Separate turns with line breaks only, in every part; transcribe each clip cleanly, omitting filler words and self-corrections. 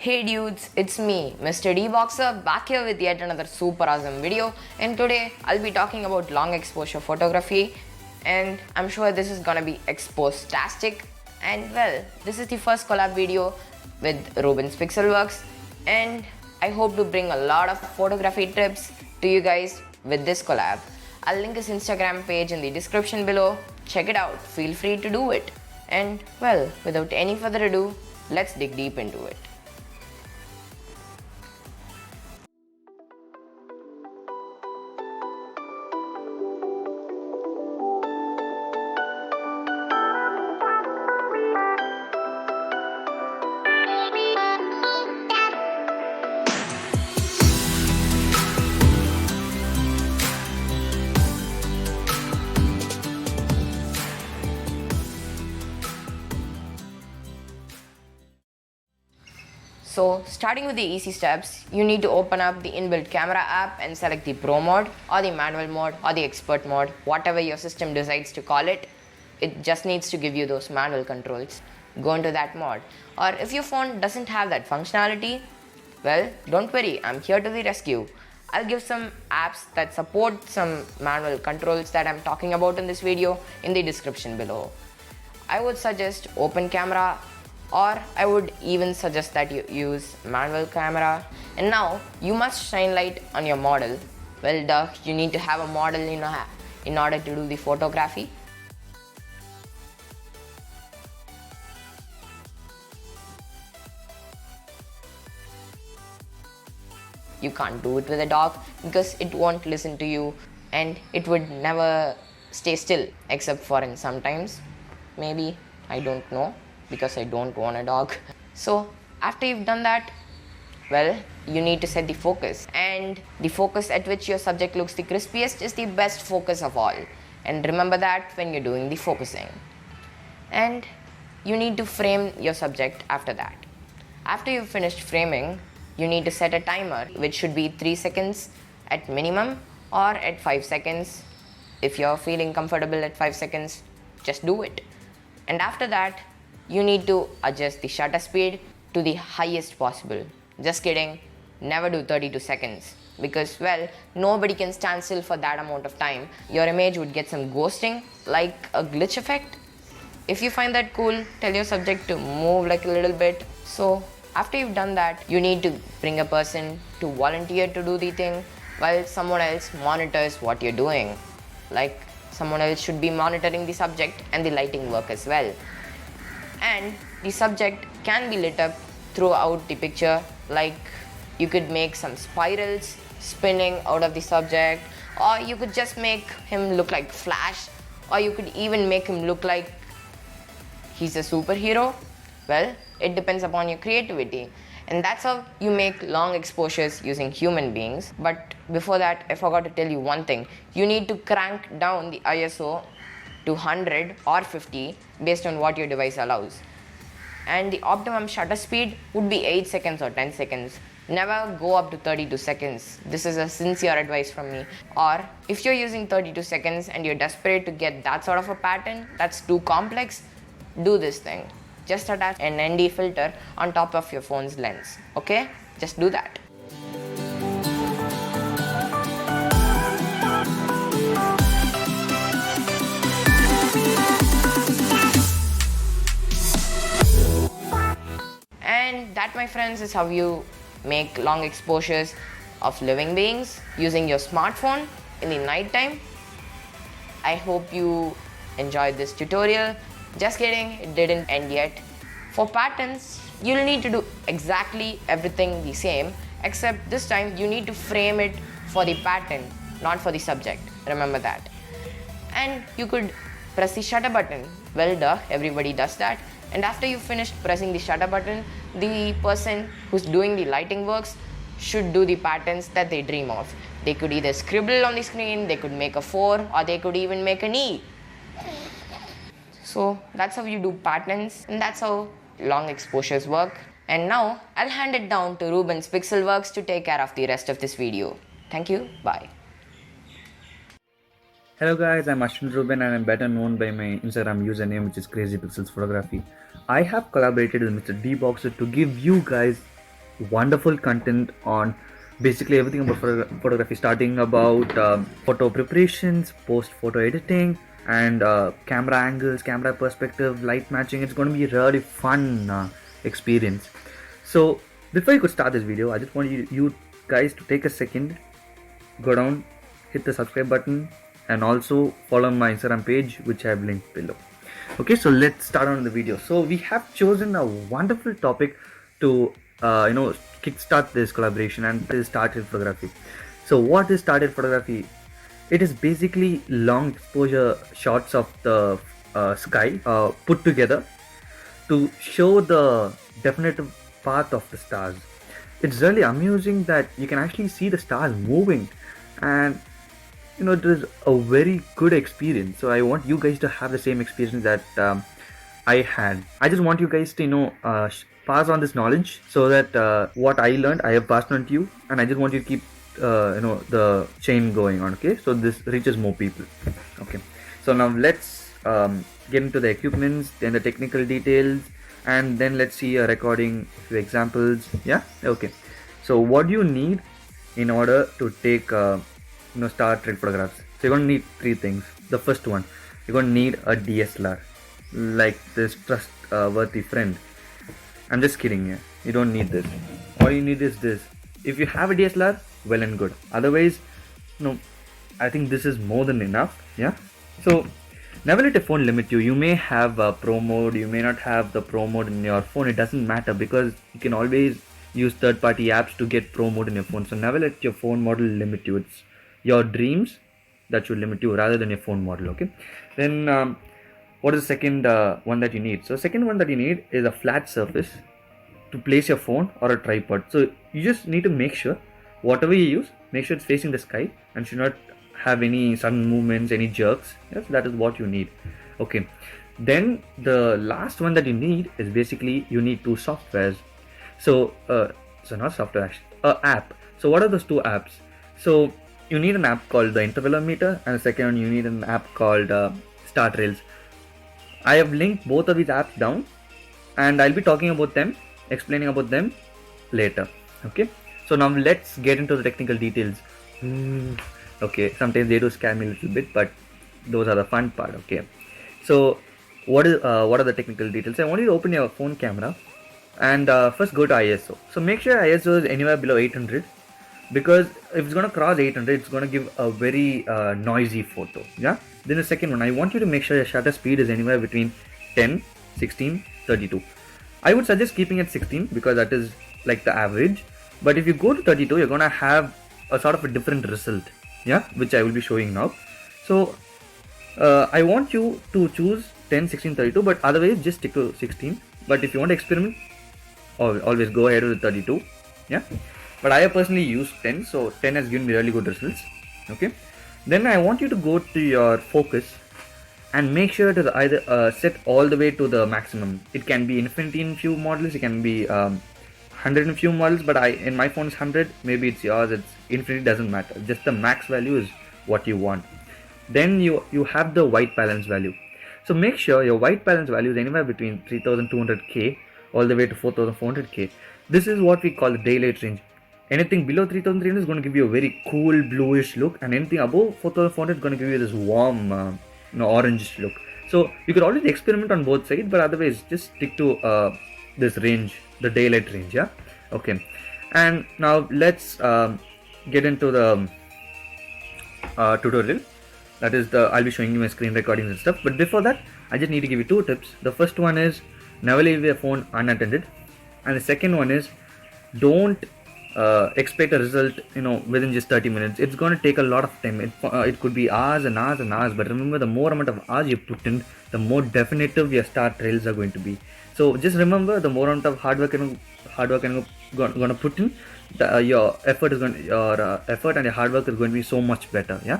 Hey dudes, it's me, Mr. D Boxer, back here with yet another super awesome video. And today I'll be talking about long exposure photography, and I'm sure this is gonna be expostastic. And well, this is the first collab video with Rubens Pixelworks, and I hope to bring a lot of photography tips to you guys with this collab. I'll link his Instagram page in the description below. Check it out, feel free to do it. And well, without any further ado, let's dig deep into it. So starting with the easy steps, you need to open up the inbuilt camera app and select the Pro mode or the manual mode or the expert mode, whatever your system decides to call it. It just needs to give you those manual controls. Go into that mode. Or if your phone doesn't have that functionality, well, don't worry, I'm here to the rescue. I'll give some apps that support some manual controls that I'm talking about in this video in the description below. I would suggest Open Camera, or I would even suggest that you use manual camera. And now you must shine light on your model. Well, duh, you need to have a model in order to do the photography. You can't do it with a dog because it won't listen to you and it would never stay still except for in sometimes. Maybe, I don't know, because I don't own a dog. So after you've done that, well, you need to set the focus, and the focus at which your subject looks the crispiest is the best focus of all. And remember that when you're doing the focusing. And you need to frame your subject after that. After you've finished framing, you need to set a timer which should be 3 seconds at minimum or at 5 seconds. If you're feeling comfortable at 5 seconds, just do it. And after that, you need to adjust the shutter speed to the highest possible. Just kidding, never do 32 seconds because, well, nobody can stand still for that amount of time. Your image would get some ghosting, like a glitch effect. If you find that cool, tell your subject to move like a little bit. So after you've done that, you need to bring a person to volunteer to do the thing while someone else monitors what you're doing. Like, someone else should be monitoring the subject and the lighting work as well. And the subject can be lit up throughout the picture, like you could make some spirals spinning out of the subject, or you could just make him look like Flash, or you could even make him look like he's a superhero. Well, it depends upon your creativity. And that's how you make long exposures using human beings. But before that, I forgot to tell you one thing. You need to crank down the ISO to 100 or 50 based on what your device allows. And the optimum shutter speed would be 8 seconds or 10 seconds. Never go up to 32 seconds. This is a sincere advice from me. Or if you're using 32 seconds and you're desperate to get that sort of a pattern that's too complex, do this thing. Just attach an ND filter on top of your phone's lens. Okay? Just do that. And that, my friends, is how you make long exposures of living beings using your smartphone in the night time. I hope you enjoyed this tutorial. Just kidding, it didn't end yet. For patterns, you'll need to do exactly everything the same, except this time you need to frame it for the pattern, not for the subject. Remember that. And you could press the shutter button. Well, duh, everybody does that. And after you've finished pressing the shutter button, the person who's doing the lighting works should do the patterns that they dream of. They could either scribble on the screen, they could make a 4, or they could even make an E. So that's how you do patterns, and that's how long exposures work. And now I'll hand it down to Rubens Pixelworks to take care of the rest of this video. Thank you, bye.
Hello guys, I'm Ashwin Ruben and I'm better known by my Instagram username which is Crazy Pixels Photography. I have collaborated with Mr. D Boxer to give you guys wonderful content on basically everything about photography, starting about photo preparations, post photo editing, and camera angles, camera perspective, light matching. It's going to be a really fun experience. So before you could start this video, I just want you guys to take a second, go down, hit the subscribe button, and also follow my Instagram page, which I have linked below. Okay, so let's start on the video. So we have chosen a wonderful topic to kickstart this collaboration, and this is started photography. So what is started photography? It is basically long exposure shots of the sky put together to show the definitive path of the stars. It's really amusing that you can actually see the stars moving, and it is a very good experience. So I want you guys to have the same experience that I had. I just want you guys to pass on this knowledge, so that what I learned I have passed on to you, and I just want you to keep the chain going on. Okay, so this reaches more people. Okay, so now let's get into the equipments, then the technical details, and then let's see a recording, few examples. Yeah, okay. So what do you need in order to take Star Trek photographs? So you're going to need three things. The first one, you're going to need a DSLR, like this trustworthy friend. I'm just kidding here. You don't need this. All you need is this. If you have a DSLR, well and good. Otherwise, I think this is more than enough. Yeah. So never let your phone limit you. You may have a pro mode, you may not have the pro mode in your phone. It doesn't matter, because you can always use third-party apps to get pro mode in your phone. So never let your phone model limit you. It's your dreams that should limit you rather than your phone model. Okay. Then what is the second one that you need? So second one that you need is a flat surface to place your phone or a tripod. So you just need to make sure whatever you use, make sure it's facing the sky and should not have any sudden movements, any jerks. Yes, that is what you need. Okay. Then the last one that you need is basically you need two softwares. So not software, actually, app. So what are those two apps? So you need an app called the Intervalometer, and the second one you need an app called Star Trails. I have linked both of these apps down, and I'll be talking about them, explaining about them later. Okay. So now let's get into the technical details. Okay, sometimes they do scare me a little bit, but those are the fun part. Okay. So what are the technical details? I want you to open your phone camera, and first go to ISO. So make sure ISO is anywhere below 800, because if it's going to cross 800, it's going to give a very noisy photo. Yeah. Then the second one, I want you to make sure your shutter speed is anywhere between 10, 16, 32. I would suggest keeping it 16, because that is like the average. But if you go to 32, you're going to have a sort of a different result. Yeah, which I will be showing now. So I want you to choose 10, 16, 32, but otherwise just stick to 16. But if you want to experiment, always go ahead with 32. Yeah. But I have personally used 10, so 10 has given me really good results. Okay. Then I want you to go to your focus and make sure to either set all the way to the maximum. It can be infinity in few models, it can be 100 in few models, but in my phone is 100, maybe it's yours, it's infinity, doesn't matter. Just the max value is what you want. Then you have the white balance value. So make sure your white balance value is anywhere between 3200K all the way to 4400K. This is what we call the daylight range. Anything below 3300 is going to give you a very cool bluish look, and anything above 4400 is going to give you this warm orange look. So you could always experiment on both sides, but otherwise just stick to this range, the daylight range. Yeah. Okay. And now let's get into the tutorial. That is I'll be showing you my screen recordings and stuff. But before that, I just need to give you two tips. The first one is never leave your phone unattended, and the second one is don't expect a result within just 30 minutes. It's going to take a lot of time. It could be hours and hours and hours, but remember, the more amount of hours you put in, the more definitive your Star Trails are going to be. So just remember, the more amount of hard work you're going to put in, your effort and your hard work is going to be so much better. Yeah.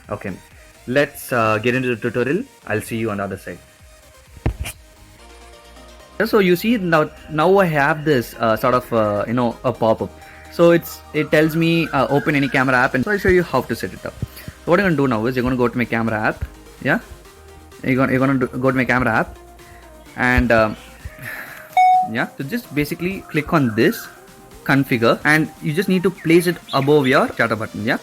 Okay, let's get into the tutorial. I'll see you on the other side. So you see, now I have this sort of a pop-up. So it tells me open any camera app, and so I'll show you how to set it up. So what you're gonna do now is you're gonna go to my camera app. Yeah, you're gonna go to my camera app, and yeah, so just basically click on this, configure, and you just need to place it above your shutter button. Yeah,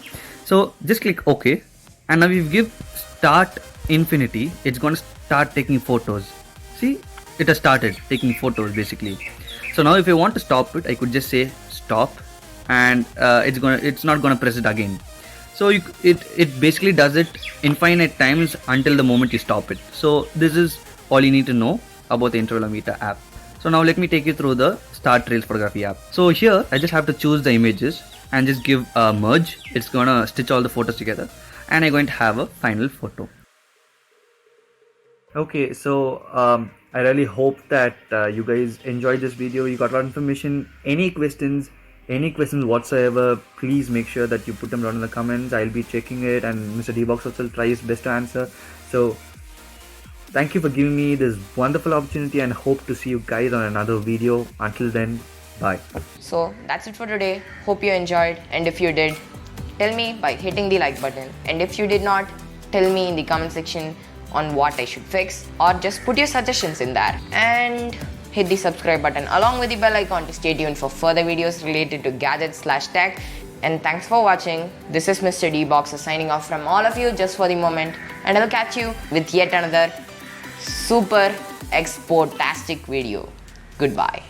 so just click OK, and now if you give start infinity, it's going to start taking photos. See, it has started taking photos basically. So now if I want to stop it, I could just say stop, and it's not gonna press it again. So it basically does it infinite times until the moment you stop it. So this is all you need to know about the intervalometer app. So now let me take you through the Start Rails Photography app. So here I just have to choose the images and just give a merge. It's gonna stitch all the photos together, and I'm going to have a final photo. Okay, so I really hope that you guys enjoyed this video. You got a lot of information. Any questions whatsoever, please make sure that you put them down in the comments. I'll be checking it, and Mr. Dbox also will try his best to answer. So thank you for giving me this wonderful opportunity, and hope to see you guys on another video. Until then, bye.
So that's it for today. Hope you enjoyed, and if you did, tell me by hitting the like button, and if you did not, tell me in the comment section on what I should fix, or just put your suggestions in there, and hit the subscribe button along with the bell icon to stay tuned for further videos related to gadgets/tech. And thanks for watching. This is Mr. Dbox signing off from all of you just for the moment, and I'll catch you with yet another super exportastic video. Goodbye.